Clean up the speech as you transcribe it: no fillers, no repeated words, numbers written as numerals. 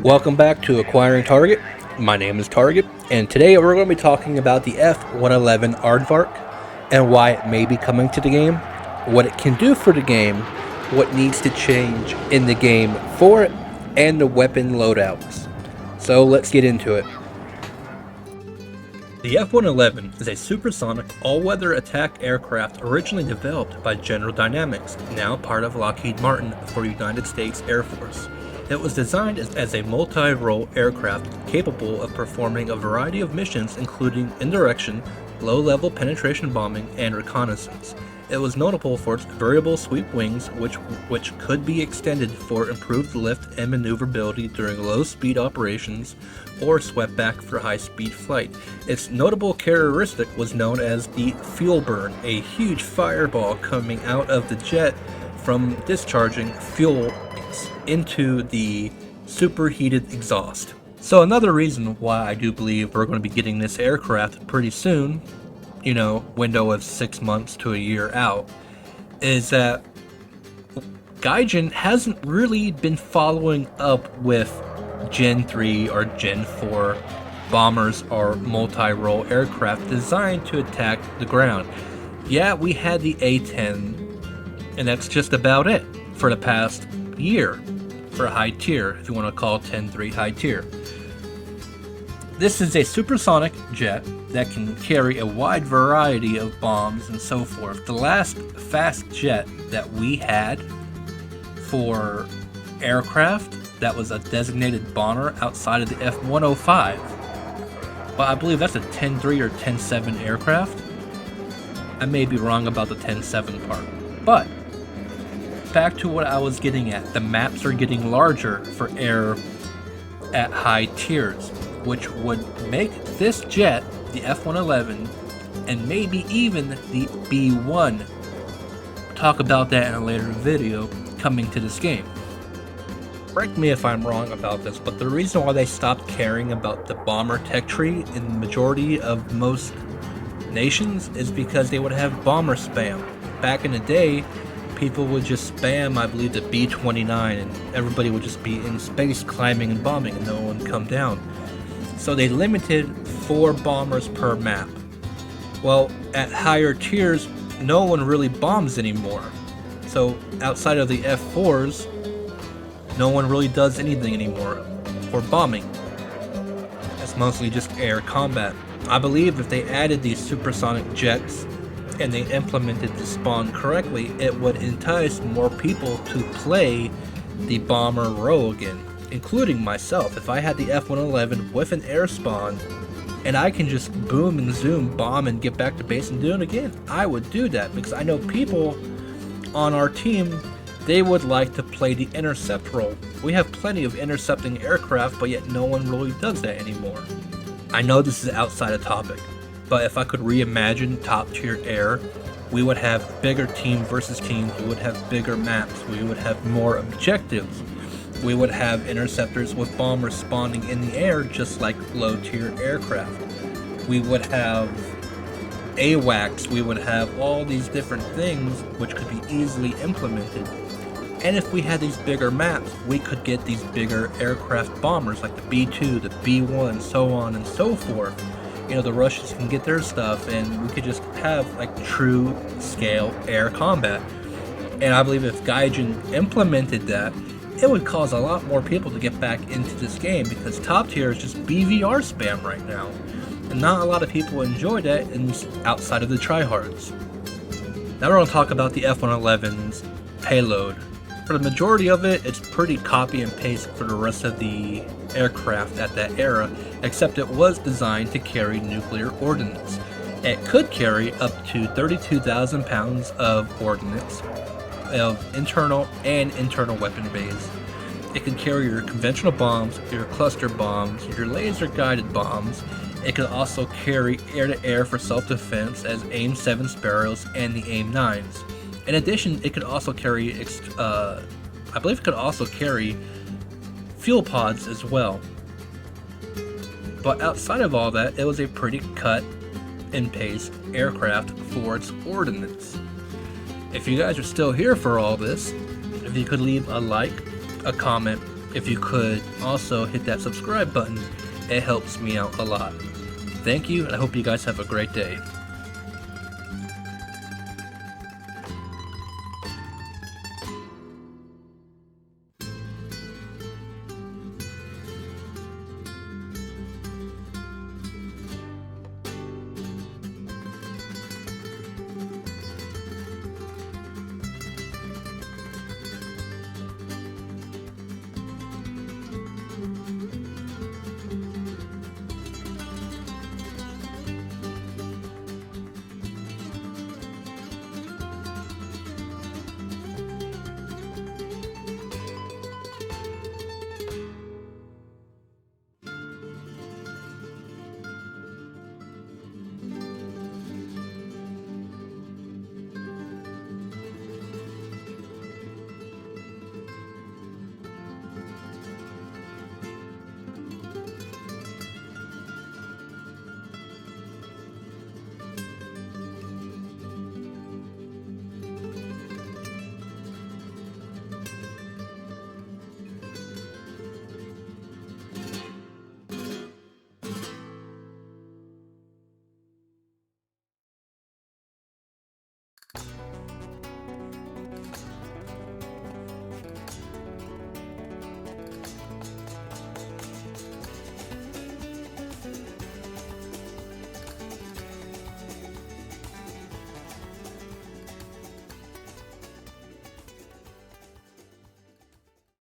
Welcome back to Acquiring Target. My name is Target, and today we're going to be talking about the F111 Aardvark and why it may be coming to the game, what it can do for the game, what needs to change in the game for it, and the weapon loadouts. So let's get into it. The F111 is a supersonic all-weather attack aircraft originally developed by General Dynamics, now part of Lockheed Martin for United States Air Force. It was designed as a multi-role aircraft capable of performing a variety of missions including indirection, low-level penetration bombing, and reconnaissance. It was notable for its variable sweep wings, which could be extended for improved lift and maneuverability during low-speed operations or swept back for high-speed flight. Its notable characteristic was known as the fuel burn, a huge fireball coming out of the jet from discharging fuel into the superheated exhaust. So another reason why I do believe we're going to be getting this aircraft pretty soon, window of 6 months to a year out, is that Gaijin hasn't really been following up with Gen 3 or Gen 4 bombers or multi-role aircraft designed to attack the ground. Yeah, we had the A-10, and that's just about it for the past year for high tier, if you want to call 10-3 high tier. This is a supersonic jet that can carry a wide variety of bombs and so forth. The last fast jet that we had for aircraft that was a designated bomber outside of the F105, well, I believe that's a 10-3 or 10-7 aircraft. I may be wrong about the 10-7 part, but back to what I was getting at. The maps are getting larger for air at high tiers, which would make this jet, the F111, and maybe even the B1, we'll talk about that in a later video, coming to this game. Correct me if I'm wrong about this, but the reason why they stopped caring about the bomber tech tree in the majority of most nations is because they would have bomber spam. Back in the day, people would just spam, I believe, the B-29, and everybody would just be in space climbing and bombing and no one would come down. So they limited 4 bombers per map. Well, at higher tiers, no one really bombs anymore. So outside of the F4s, no one really does anything anymore for bombing. It's mostly just air combat. I believe if they added these supersonic jets and they implemented the spawn correctly, it would entice more people to play the bomber role again, including myself. If I had the F111 with an air spawn and I can just boom and zoom, bomb and get back to base and do it again, I would do that, because I know people on our team, they would like to play the intercept role. We have plenty of intercepting aircraft, but yet no one really does that anymore. I know this is outside of topic, but if I could reimagine top tier air, we would have bigger team versus teams, we would have bigger maps, we would have more objectives, we would have interceptors with bombers spawning in the air just like low tier aircraft. We would have AWACS, we would have all these different things which could be easily implemented. And if we had these bigger maps, we could get these bigger aircraft bombers like the B-2, the B-1, so on and so forth. The Russians can get their stuff, and we could just have like true scale air combat. And I believe if Gaijin implemented that, it would cause a lot more people to get back into this game because top tier is just BVR spam right now. And not a lot of people enjoy that outside of the tryhards. Now we're going to talk about the F111's payload. For the majority of it, it's pretty copy and paste for the rest of the aircraft at that era, except it was designed to carry nuclear ordnance. It could carry up to 32,000 pounds of ordnance, of internal weapon bays. It could carry your conventional bombs, your cluster bombs, your laser guided bombs. It could also carry air-to-air for self-defense as AIM-7 Sparrows and the AIM-9s. In addition, it could also carry, I believe it could also carry fuel pods as well. But outside of all that, it was a pretty cut and paste aircraft for its ordnance. If you guys are still here for all this, if you could leave a like, a comment, if you could also hit that subscribe button, it helps me out a lot. Thank you, and I hope you guys have a great day.